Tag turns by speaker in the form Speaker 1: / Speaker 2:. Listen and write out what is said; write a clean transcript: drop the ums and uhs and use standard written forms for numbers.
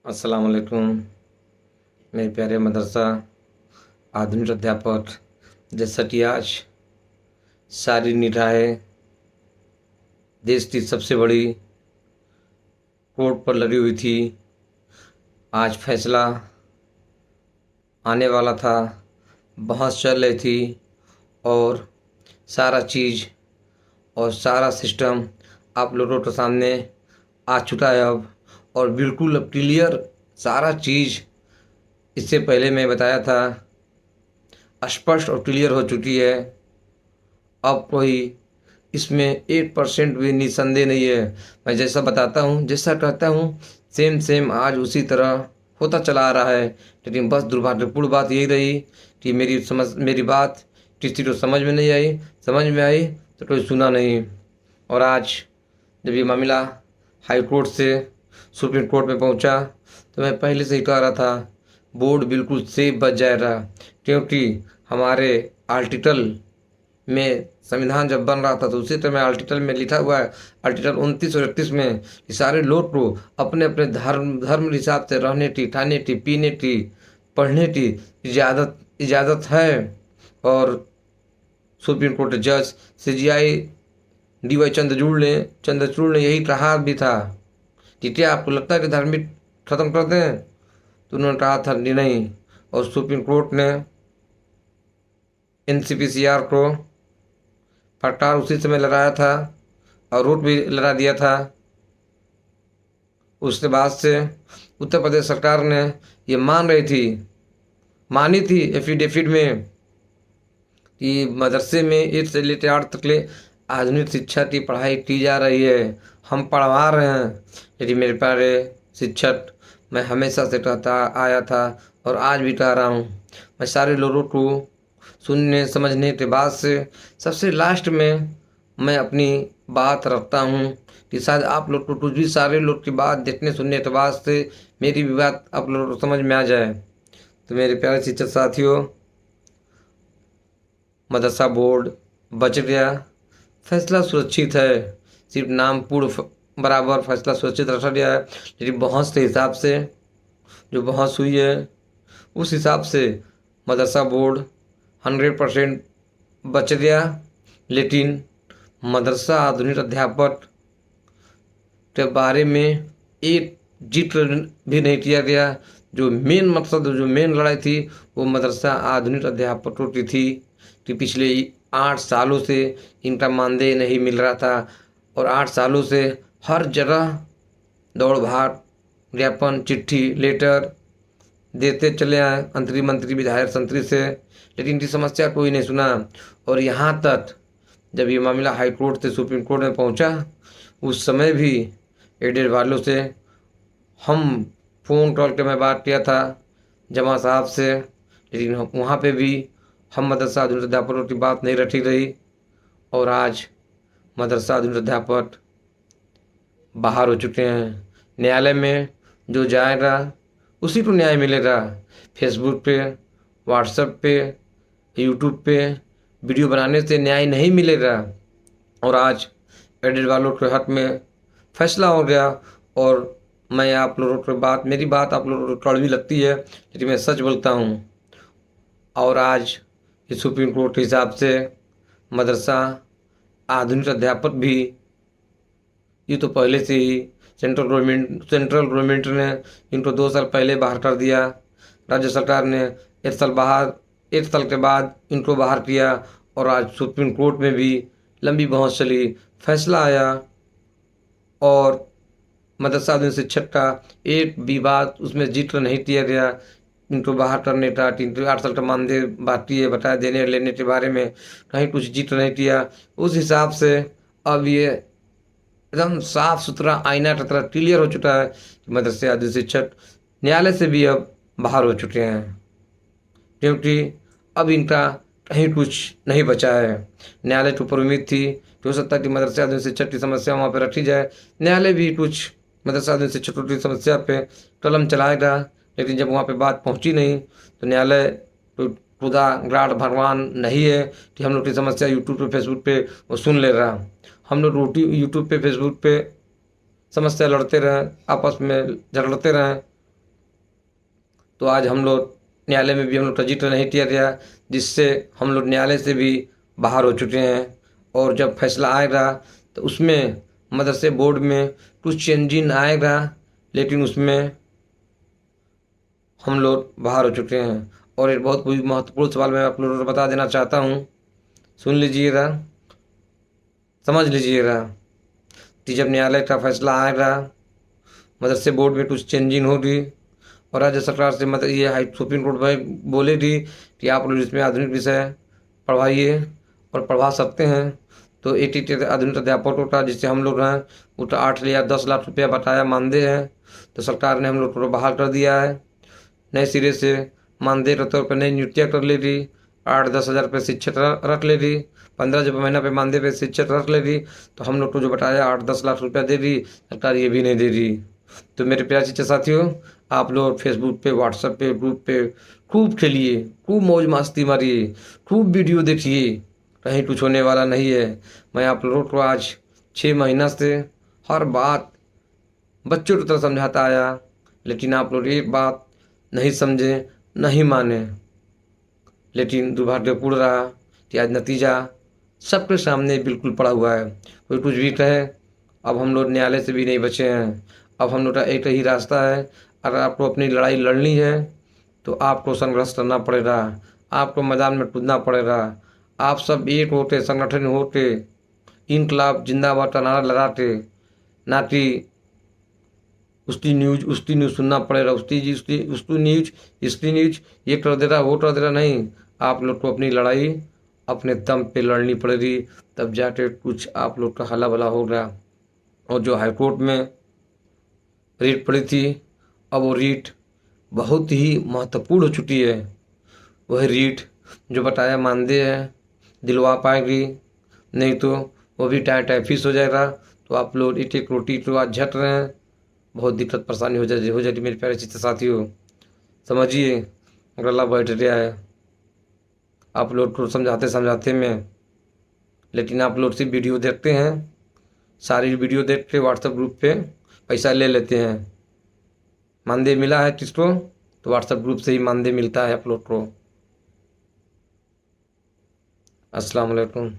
Speaker 1: अस्सलाम वालेकुम मेरे प्यारे मदरसा आधुनिक अध्यापक। जैसा कि आज सारी निगाहें देश की सबसे बड़ी कोर्ट पर लगी हुई थी। आज फैसला आने वाला था, बहस चल रही थी और सारा चीज़ और सारा सिस्टम आप लोगों के सामने आ चुका है अब, और बिल्कुल अब क्लियर सारा चीज़ इससे पहले मैं बताया था स्पष्ट और क्लियर हो चुकी है। अब कोई इसमें 1% भी निसंदेह नहीं है। मैं जैसा बताता हूँ, जैसा कहता हूँ, सेम सेम आज उसी तरह होता चला आ रहा है। लेकिन बस दुर्भाग्यपूर्ण बात यही रही कि मेरी बात किसी को समझ में नहीं आई, समझ में आई तो कोई सुना नहीं। और आज जब ये मामला हाई कोर्ट से सुप्रीम कोर्ट में पहुंचा तो मैं पहले से ही कह रहा था बोर्ड बिल्कुल सेफ बच जाएगा, क्योंकि हमारे आर्टिकल में संविधान जब बन रहा था तो उसी तरह आर्टिकल में लिखा हुआ है, आर्टिकल 29 और 31 में कि सारे लोग को अपने अपने धर्म के हिसाब से रहने की, खाने की, पीने की, पढ़ने की इजाज़त है। और सुप्रीम कोर्ट जज CJI DY चंद्रचूड़ ने यही कहा भी था कि क्या आपको लगता है कि धार्मिक खत्म कर दें, तो उन्होंने कहा था नहीं। और सुप्रीम कोर्ट ने NCPCR को फटकार उसी समय लगाया था और रोक भी लगा दिया था। उसके बाद से उत्तर प्रदेश सरकार ने ये मानी थी एफिडेविट में कि मदरसे में 1 से लेकर 8 तक ले आधुनिक शिक्षा की पढ़ाई की जा रही है, हम पढ़वा रहे हैं। यदि मेरे प्यारे शिक्षक, मैं हमेशा से कहता आया था और आज भी कह रहा हूँ, मैं सारे लोगों को सुनने समझने के बाद से सबसे लास्ट में मैं अपनी बात रखता हूँ कि शायद आप लोग को कुछ भी सारे लोग की बात देखने सुनने के बाद से मेरी भी बात आप लोगों को समझ में आ जाए। तो मेरे प्यारे शिक्षक साथियों, मदरसा बोर्ड बच गया, फैसला सुरक्षित है, सिर्फ नाम पूर्ण बराबर फैसला सुरक्षित रखा गया है। लेकिन बहस के हिसाब से जो बहस हुई है उस हिसाब से मदरसा बोर्ड 100% बच गया। लेकिन मदरसा आधुनिक अध्यापक के बारे में एक जिक्र भी नहीं किया गया। जो मेन मकसद, जो मेन लड़ाई थी वो मदरसा आधुनिक अध्यापकों की थी कि पिछले 8 सालों से इनका मानदेय नहीं मिल रहा था और 8 सालों से हर जगह दौड़ भाग, ज्ञापन, चिट्ठी, लेटर देते चले आए मंत्री, विधायक, संतरी से, लेकिन इनकी समस्या कोई नहीं सुना। और यहाँ तक जब ये मामला हाई कोर्ट से सुप्रीम कोर्ट में पहुँचा, उस समय भी एडेड वालों से हम फ़ोन कॉल के मैं बात किया था जमा साहब से, लेकिन वहाँ पे भी हम मदरसा आधुनिक अध्यापकों की बात नहीं रखी रही। और आज मदरसा आधुनिक अध्यापक बाहर हो चुके हैं। न्यायालय में जो जाएगा उसी को न्याय मिलेगा। फेसबुक पे, व्हाट्सएप पे, यूट्यूब पे वीडियो बनाने से न्याय नहीं मिलेगा। और आज एडेड वालों के हक में फैसला हो गया। और मैं आप लोगों की मेरी बात आप लोगों को कड़वी लगती है, लेकिन मैं सच बोलता हूँ। और आज इस सुप्रीम कोर्ट के हिसाब से मदरसा आधुनिक अध्यापक भी, ये तो पहले से ही सेंट्रल गवर्नमेंट ने इनको 2 साल पहले बाहर कर दिया। राज्य सरकार ने 1 साल के बाद इनको बाहर किया। और आज सुप्रीम कोर्ट में भी लंबी बहस चली, फैसला आया और मदरसा आधुनिक शिक्षक का एक भी बात उसमें जिक्र नहीं किया गया। इनको बाहर करने का 8 साल का मानदेय बाकी है, बता देने लेने के बारे में कहीं कुछ जिक्र नहीं किया। उस हिसाब से अब ये एकदम साफ सुथरा आईना की तरह क्लियर हो चुका है कि मदरसे आधुनिक शिक्षक न्यायालय से भी अब बाहर हो चुके हैं, क्योंकि अब इनका कहीं कुछ नहीं बचा है। न्यायालय के ऊपर उम्मीद थी कि हो सकता है कि मदरसा आधुनिक शिक्षक की समस्या वहाँ पर रखी जाए, न्यायालय भी कुछ मदरसा आधुनिक शिक्षकों की समस्या पे कलम चलाएगा। लेकिन जब वहाँ पे बात पहुँची नहीं तो न्यायालय तो खुदा ग्राड भगवान नहीं है कि हम लोग की समस्या यूट्यूब पे, फेसबुक पे वो सुन ले रहा। हम लोग यूट्यूब पे, फेसबुक पे समस्या लड़ते रहें, आपस में झगड़ते रहें, तो आज हम लोग न्यायालय में भी हम लोग रजिस्टर नहीं किया गया, जिससे हम लोग न्यायालय से भी बाहर हो चुके हैं। और जब फैसला आएगा तो उसमें मदरसे बोर्ड में कुछ चेंजिंग आएगा, लेकिन उसमें हम लोग बाहर हो चुके हैं। और एक बहुत महत्वपूर्ण सवाल मैं आप लोगों को बता देना चाहता हूँ, सुन लीजिएगा, समझ लीजिएगा कि जब न्यायालय का फैसला आएगा, मदरसे बोर्ड में कुछ चेंजिंग होगी और राज्य सरकार से मतलब ये हाई सुप्रीम कोर्ट में बोलेगी कि आप लोग इसमें आधुनिक विषय पढ़वाइए और पढ़वा सकते हैं। तो एक आधुनिक अध्यापकों का जिससे हम लोग हैं वो तो 8 या 10 लाख रुपया बकाया मानदेय है, तो सरकार ने हम लोग को बहाल कर दिया है। नए सिरे से मानदेय के तौर पर नई नियुक्तियाँ कर लेगी, 8-10 हज़ार रुपये शिक्षक रख लेगी, 15 जब महीना पे मानदेय पे शिक्षक रख लेगी, तो हम लोग को जो बताया 8-10 लाख रुपया दे दी सरकार, ये भी नहीं दे दी। तो मेरे प्यारे शिक्षक साथियों, आप लोग फेसबुक पे, व्हाट्सएप पे, ग्रुप पे खूब खेलिए, खूब मौज मस्ती मारिए, खूब वीडियो देखिए, कहीं कुछ होने वाला नहीं है। मैं आप लोगों को आज 6 महीना से हर बात बच्चों की तरह समझाता आया, लेकिन आप लोग एक बात नहीं समझे, नहीं माने। लेकिन दुर्भाग्यपूर्ण रहा कि आज नतीजा सबके सामने बिल्कुल पड़ा हुआ है। कोई कुछ भी कहे, अब हम लोग न्यायालय से भी नहीं बचे हैं। अब हम लोग का एक ही रास्ता है, अगर आपको अपनी लड़ाई लड़नी है तो आपको संघर्ष करना पड़ेगा, आपको मैदान में कूदना पड़ेगा। आप सब एक होते, संगठन होते, इनकलाब जिंदाबाद का नारा लगाते, ना कि उसकी न्यूज़ सुनना पड़ेगा, उसकी न्यूज़, इसकी न्यूज़, ये कर दे रहा, वो कर दे रहा। नहीं, आप लोग को अपनी लड़ाई अपने दम पे लड़नी पड़ेगी, तब जाके कुछ आप लोग का हला भला होगा। और जो हाईकोर्ट में रीट पड़ी थी, अब वो रीट बहुत ही महत्वपूर्ण हो चुकी है। वह रीट जो बताया मानदेय है दिलवा पाएगी, नहीं तो वो भी टाइफिस हो जाएगा। तो आप लोग एक एक रोटी तो आज झट रहे हैं, बहुत दिक्कत परेशानी हो जाती मेरे प्यारे चित्र साथियों। समझिए, गला बैठ गया है आप लोग को समझाते समझाते में, लेकिन आप लोग सिर्फ वीडियो देखते हैं, सारी वीडियो देख के व्हाट्सएप ग्रुप पे पैसा ले लेते हैं। मानदेय मिला है किसको, तो व्हाट्सएप ग्रुप से ही मानदेय मिलता है आप लोग को। अस्सलाम वालेकुम।